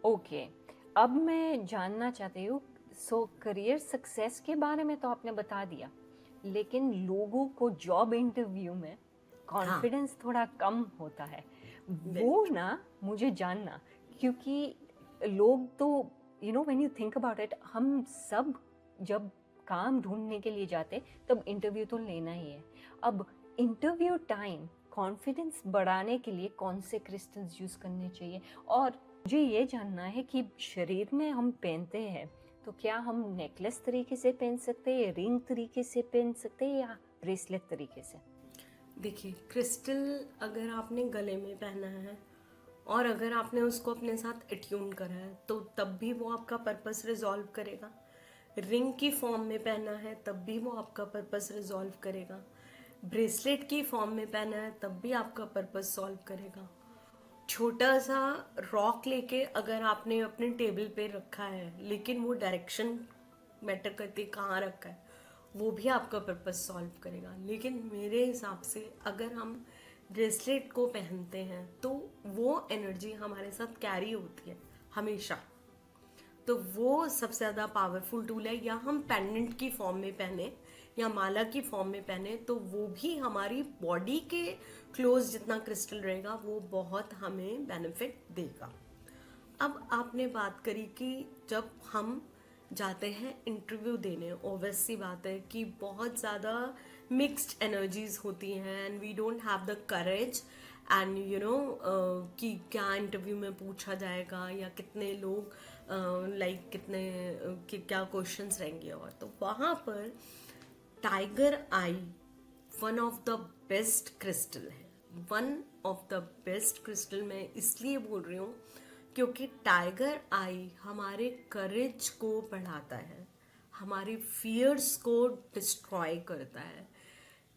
Okay, अब मैं जानना चाहती हूँ। करियर सक्सेस के बारे में तो आपने बता दिया, लेकिन लोगों को जॉब इंटरव्यू में हाँ, कॉन्फिडेंस थोड़ा कम होता है, वेरी वो ट्रू। ना मुझे जानना। क्योंकि लोग तो when you think about it, हम सब जब काम ढूंढने के लिए जाते तब इंटरव्यू तो लेना ही है। अब इंटरव्यू टाइम कॉन्फिडेंस बढ़ाने के लिए कौन से क्रिस्टल्स यूज करने चाहिए? और मुझे ये जानना है कि शरीर में हम पहनते हैं, तो क्या हम नेकलेस तरीके से पहन सकते हैं, रिंग तरीके से पहन सकते हैं, या ब्रेसलेट तरीके से? देखिए, क्रिस्टल अगर आपने गले में पहना है और अगर आपने उसको अपने साथ एट्यून करा है तो तब भी वो आपका पर्पस रिजॉल्व करेगा। रिंग की फॉर्म में पहना है तब भी वो आपका पर्पस रिजॉल्व करेगा। ब्रेसलेट की फॉर्म में पहना है तब भी आपका पर्पस सॉल्व करेगा। छोटा सा रॉक लेके अगर आपने अपने टेबल पे रखा है लेकिन वो डायरेक्शन मैटर करती है कहाँ रखा है, वो भी आपका पर्पस सॉल्व करेगा। लेकिन मेरे हिसाब से अगर हम ब्रेसलेट को पहनते हैं तो वो एनर्जी हमारे साथ कैरी होती है हमेशा, तो वो सबसे ज़्यादा पावरफुल टूल है। या हम पेंडेंट की फॉर्म में पहने या माला की फॉर्म में पहने तो वो भी हमारी बॉडी के क्लोज जितना क्रिस्टल रहेगा वो बहुत हमें बेनिफिट देगा। अब आपने बात करी कि जब हम जाते हैं इंटरव्यू देने, ओवैस सी बात है कि बहुत ज़्यादा मिक्स्ड एनर्जीज होती हैं and we don't have the courage and कि क्या इंटरव्यू में पूछा जाएगा या कितने लोग लाइक कितने क्या क्वेश्चंस रहेंगे। और तो वहाँ पर tiger eye one of the best crystal है। One of the best crystal मैं इसलिए बोल रही हूँ क्योंकि टाइगर आई हमारे करेज को बढ़ाता है, हमारे फियर्स को डिस्ट्रॉय करता है।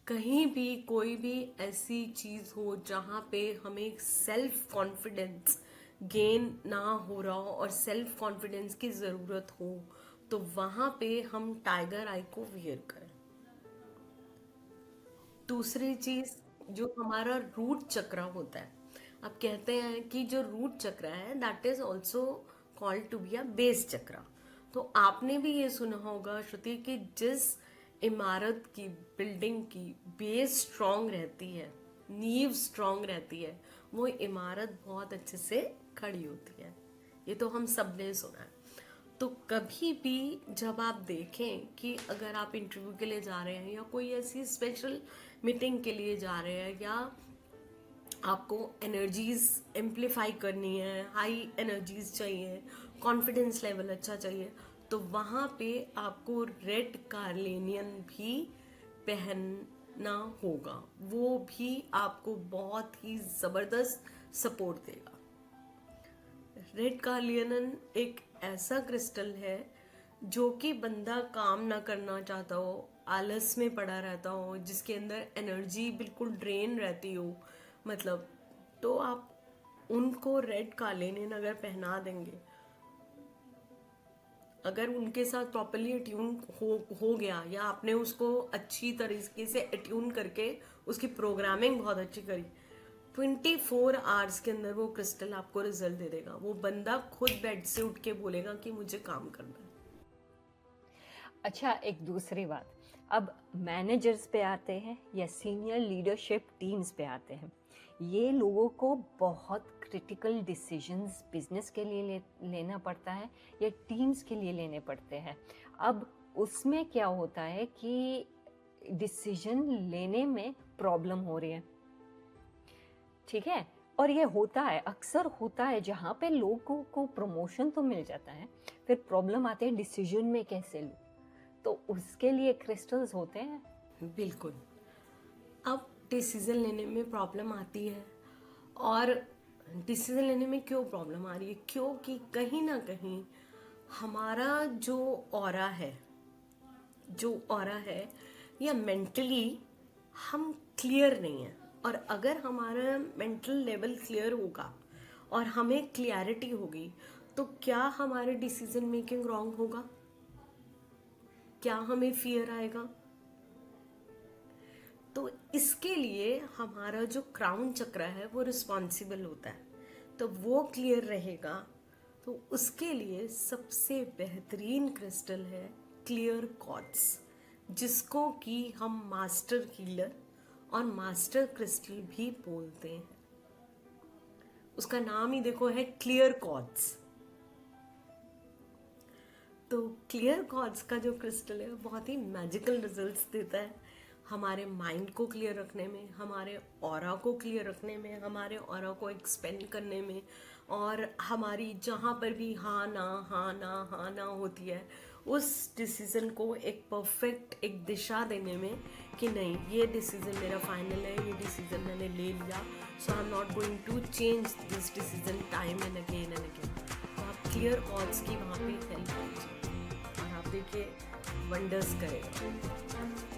कहीं भी कोई भी ऐसी चीज़ हो जहाँ पे हमें सेल्फ कॉन्फिडेंस गेन ना हो रहा हो और सेल्फ कॉन्फिडेंस की ज़रूरत हो, तो वहाँ पे हम टाइगर आई को वियर करें। दूसरी चीज, जो हमारा रूट चक्र होता है, अब कहते हैं कि जो रूट चक्र है that is also called to be a base chakra. तो आपने भी ये सुना होगा श्रुति कि जिस इमारत की, बिल्डिंग की बेस स्ट्रांग रहती है, नींव स्ट्रांग रहती है, वो इमारत बहुत अच्छे से खड़ी होती है। ये तो हम सब ने सुना है। तो कभी भी जब आप देखें कि अगर आप इंटरव्यू के लिए जा रहे हैं या कोई ऐसी स्पेशल मीटिंग के लिए जा रहे हैं या आपको एनर्जीज एम्पलीफाई करनी है, हाई एनर्जीज चाहिए, कॉन्फिडेंस लेवल अच्छा चाहिए, तो वहाँ पे आपको रेड कार्लेनियन भी पहनना होगा। वो भी आपको बहुत ही ज़बरदस्त सपोर्ट देगा। रेड कार्लियन एक ऐसा क्रिस्टल है जो कि बंदा काम ना करना चाहता हो, आलस में पड़ा रहता हो, जिसके अंदर एनर्जी बिल्कुल ड्रेन रहती हो, मतलब, तो आप उनको रेड कार्लियन अगर पहना देंगे, अगर उनके साथ प्रॉपरली अट्यून हो गया या आपने उसको अच्छी तरीके से अट्यून करके उसकी प्रोग्रामिंग बहुत अच्छी करी, 24 आवर्स के अंदर वो क्रिस्टल आपको रिजल्ट दे देगा। वो बंदा खुद बेड से उठ के बोलेगा कि मुझे काम करना है। अच्छा, एक दूसरी बात, अब मैनेजर्स पे आते हैं या सीनियर लीडरशिप टीम्स पे आते हैं। ये लोगों को बहुत क्रिटिकल डिसीजंस बिजनेस के लिए लेना पड़ता है या टीम्स के लिए लेने पड़ते हैं। अब उसमें क्या होता है कि डिसीजन लेने में प्रॉब्लम हो रही है, ठीक है? और ये होता है, अक्सर होता है, जहाँ पे लोगों को प्रमोशन तो मिल जाता है, फिर प्रॉब्लम आते हैं डिसीजन में कैसे लूँ। तो उसके लिए क्रिस्टल्स होते हैं। बिल्कुल। अब डिसीजन लेने में प्रॉब्लम आती है, और डिसीजन लेने में क्यों प्रॉब्लम आ रही है? क्योंकि कहीं ना कहीं हमारा जो ऑरा है या मेंटली हम क्लियर नहीं है। और अगर हमारा मेंटल लेवल क्लियर होगा और हमें क्लियरिटी होगी तो क्या हमारे डिसीजन मेकिंग रॉन्ग होगा? क्या हमें फियर आएगा? तो इसके लिए हमारा जो क्राउन चक्र है वो रिस्पॉन्सिबल होता है। तो वो क्लियर रहेगा तो उसके लिए सबसे बेहतरीन क्रिस्टल है क्लियर क्वार्ट्ज, जिसको कि हम मास्टर हीलर और मास्टर क्रिस्टल भी बोलते हैं। उसका नाम ही देखो है क्लियर क्वार्ट्ज। तो क्लियर क्वार्ट्ज का जो क्रिस्टल है बहुत ही मैजिकल रिजल्ट्स देता है हमारे माइंड को क्लियर रखने में, हमारे ऑरा को क्लियर रखने में, हमारे ऑरा को एक्सपेंड करने में, और हमारी जहाँ पर भी हाँ ना होती है उस डिसीज़न को एक परफेक्ट एक दिशा देने में कि नहीं, ये डिसीज़न मेरा फाइनल है, ये डिसीज़न मैंने ले लिया, so I am not going to change this decision time and again. तो आप क्लियर कॉल्स की वहाँ पे हेल्प लीजिए और आप देखिए वंडर्स करेगा।